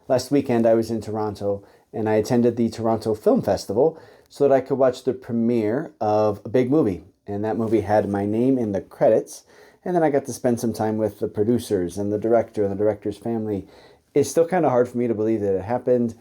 Last weekend I was in Toronto and I attended the Toronto Film Festival so that I could watch the premiere of a big movie. And that movie had my name in the credits. And then I got to spend some time with the producers and the director and the director's family. It's still kind of hard for me to believe that it happened.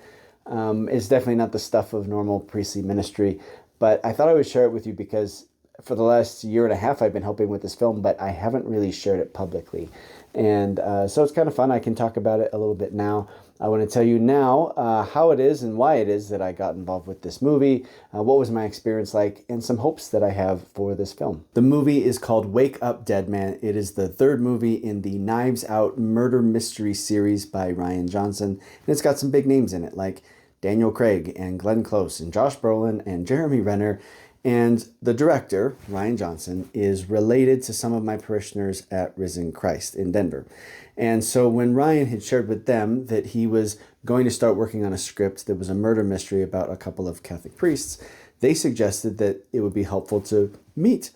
It's definitely not the stuff of normal priestly ministry, but I thought I would share it with you because for the last year and a half I've been helping with this film, but I haven't really shared it publicly. And so it's kind of fun. I can talk about it a little bit now. I want to tell you now how it is and why it is that I got involved with this movie, what was my experience like, and some hopes that I have for this film. The movie is called Wake Up Dead Man. It is the third movie in the Knives Out murder mystery series by Rian Johnson, and it's got some big names in it like Daniel Craig and Glenn Close and Josh Brolin and Jeremy Renner. And the director, Rian Johnson, is related to some of my parishioners at Risen Christ in Denver. And so when Ryan had shared with them that he was going to start working on a script that was a murder mystery about a couple of Catholic priests, they suggested that it would be helpful to meet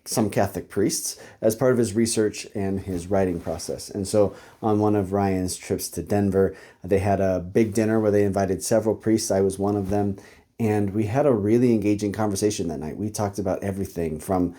some Catholic priests as part of his research and his writing process. And so on one of Ryan's trips to Denver, they had a big dinner where they invited several priests. I was one of them. And we had a really engaging conversation that night. We talked about everything from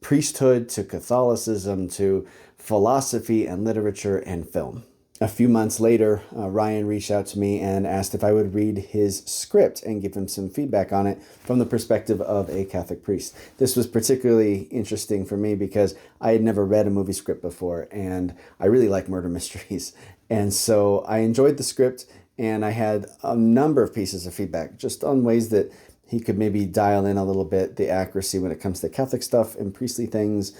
priesthood to Catholicism to philosophy and literature and film. A few months later, Ryan reached out to me and asked if I would read his script and give him some feedback on it from the perspective of a Catholic priest. This was particularly interesting for me because I had never read a movie script before, and I really like murder mysteries. And so I enjoyed the script, and I had a number of pieces of feedback just on ways that he could maybe dial in a little bit the accuracy when it comes to Catholic stuff and priestly things.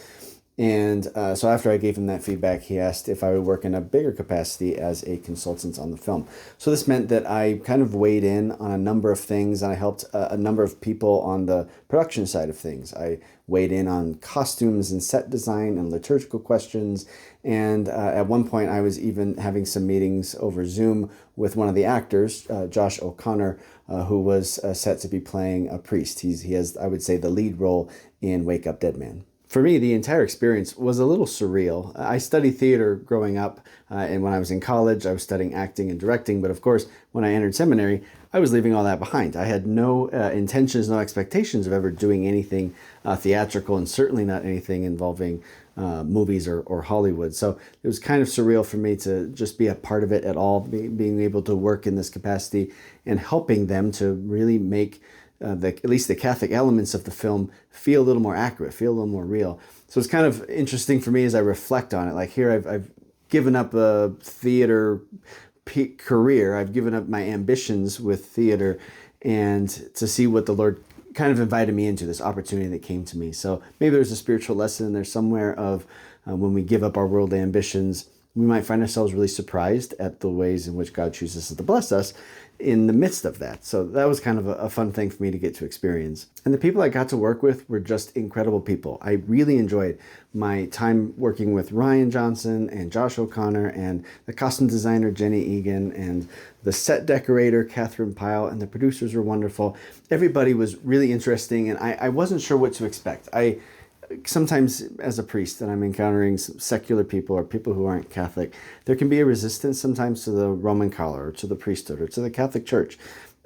And so after I gave him that feedback, he asked if I would work in a bigger capacity as a consultant on the film. So this meant that I kind of weighed in on a number of things, and I helped a number of people on the production side of things. I weighed in on costumes and set design and liturgical questions. And at one point, I was even having some meetings over Zoom with one of the actors, Josh O'Connor, who was set to be playing a priest. He has, I would say, the lead role in Wake Up Dead Man. For me, the entire experience was a little surreal. I studied theater growing up, and when I was in college, I was studying acting and directing. But of course, when I entered seminary, I was leaving all that behind. I had no intentions, no expectations of ever doing anything theatrical, and certainly not anything involving movies or Hollywood. So it was kind of surreal for me to just be a part of it at all, being able to work in this capacity and helping them to really make at least the Catholic elements of the film feel a little more accurate, feel a little more real. So it's kind of interesting for me as I reflect on it. Like here, I've given up a theater career. I've given up my ambitions with theater, and to see what the Lord kind of invited me into, this opportunity that came to me. So maybe there's a spiritual lesson in there somewhere of when we give up our worldly ambitions, we might find ourselves really surprised at the ways in which God chooses to bless us in the midst of that. So that was kind of a fun thing for me to get to experience. And the people I got to work with were just incredible people. I really enjoyed my time working with Rian Johnson and Josh O'Connor and the costume designer Jenny Egan and the set decorator Catherine Pyle, and the producers were wonderful. Everybody was really interesting, and I wasn't sure what to expect. Sometimes as a priest and I'm encountering secular people or people who aren't Catholic, there can be a resistance sometimes to the Roman collar or to the priesthood or to the Catholic Church.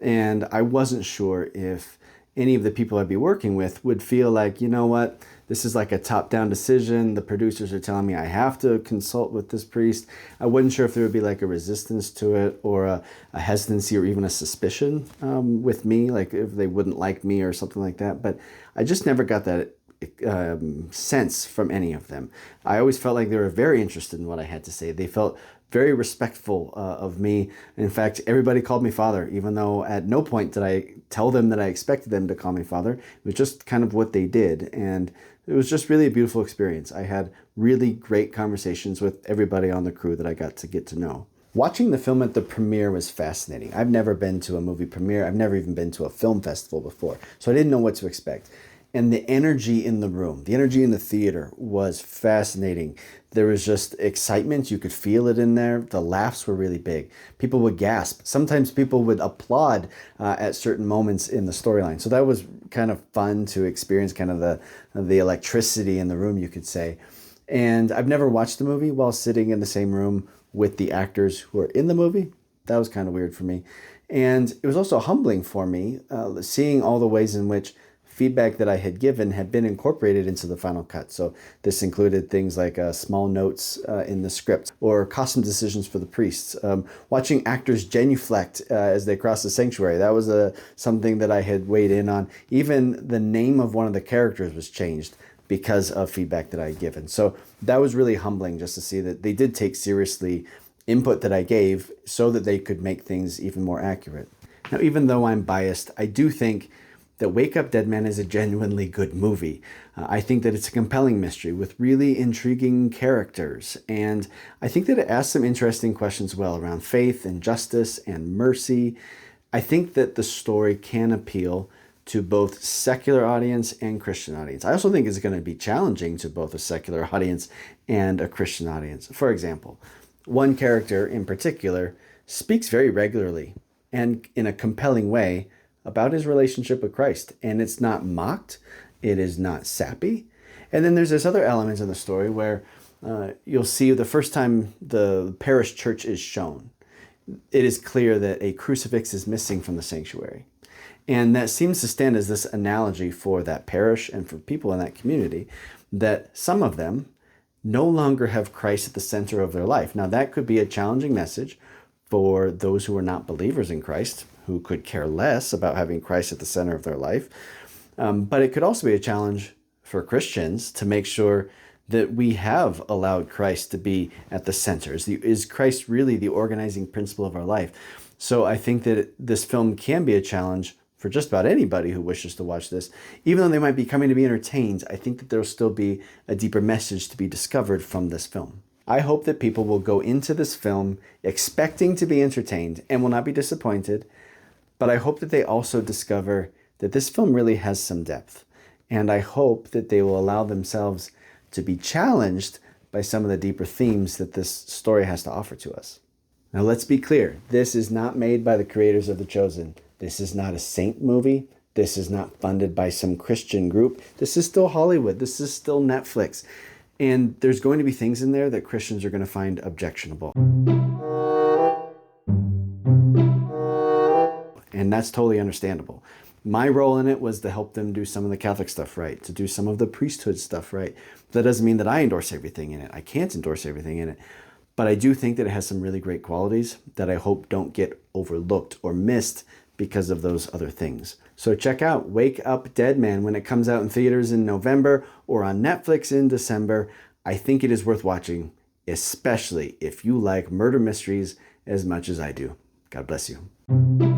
And I wasn't sure if any of the people I'd be working with would feel like, you know what, this is like a top-down decision. The producers are telling me I have to consult with this priest. I wasn't sure if there would be like a resistance to it or a hesitancy or even a suspicion with me, like if they wouldn't like me or something like that. But I just never got that sense from any of them. I always felt like they were very interested in what I had to say. They felt very respectful of me. In fact, everybody called me Father, even though at no point did I tell them that I expected them to call me Father. It was just kind of what they did. And it was just really a beautiful experience. I had really great conversations with everybody on the crew that I got to get to know. Watching the film at the premiere was fascinating. I've never been to a movie premiere. I've never even been to a film festival before, so I didn't know what to expect. And the energy in the room, the energy in the theater was fascinating. There was just excitement. You could feel it in there. The laughs were really big. People would gasp. Sometimes people would applaud at certain moments in the storyline. So that was kind of fun to experience, kind of the electricity in the room, you could say. And I've never watched the movie while sitting in the same room with the actors who are in the movie. That was kind of weird for me. And it was also humbling for me, seeing all the ways in which feedback that I had given had been incorporated into the final cut. So this included things like small notes in the script or costume decisions for the priests, watching actors genuflect as they cross the sanctuary. That was something that I had weighed in on. Even the name of one of the characters was changed because of feedback that I had given. So that was really humbling just to see that they did take seriously input that I gave so that they could make things even more accurate. Now, even though I'm biased, I do think that Wake Up Dead Man is a genuinely good movie. I think that it's a compelling mystery with really intriguing characters. And I think that it asks some interesting questions well around faith and justice and mercy. I think that the story can appeal to both secular audience and Christian audience. I also think it's going to be challenging to both a secular audience and a Christian audience. For example, one character in particular speaks very regularly and in a compelling way about his relationship with Christ. And it's not mocked. It is not sappy. And then there's this other element in the story where you'll see the first time the parish church is shown, it is clear that a crucifix is missing from the sanctuary. And that seems to stand as this analogy for that parish and for people in that community, that some of them no longer have Christ at the center of their life. Now, that could be a challenging message for those who are not believers in Christ, who could care less about having Christ at the center of their life. But it could also be a challenge for Christians to make sure that we have allowed Christ to be at the center. Is Christ really the organizing principle of our life? So I think that this film can be a challenge for just about anybody who wishes to watch this. Even though they might be coming to be entertained, I think that there will still be a deeper message to be discovered from this film. I hope that people will go into this film expecting to be entertained and will not be disappointed. But I hope that they also discover that this film really has some depth. And I hope that they will allow themselves to be challenged by some of the deeper themes that this story has to offer to us. Now, let's be clear. This is not made by the creators of The Chosen. This is not a saint movie. This is not funded by some Christian group. This is still Hollywood. This is still Netflix. And there's going to be things in there that Christians are going to find objectionable. And that's totally understandable. My role in it was to help them do some of the Catholic stuff right, to do some of the priesthood stuff right. That doesn't mean that I endorse everything in it. I can't endorse everything in it. But I do think that it has some really great qualities that I hope don't get overlooked or missed because of those other things. So check out Wake Up Dead Man when it comes out in theaters in November or on Netflix in December. I think it is worth watching, especially if you like murder mysteries as much as I do. God bless you.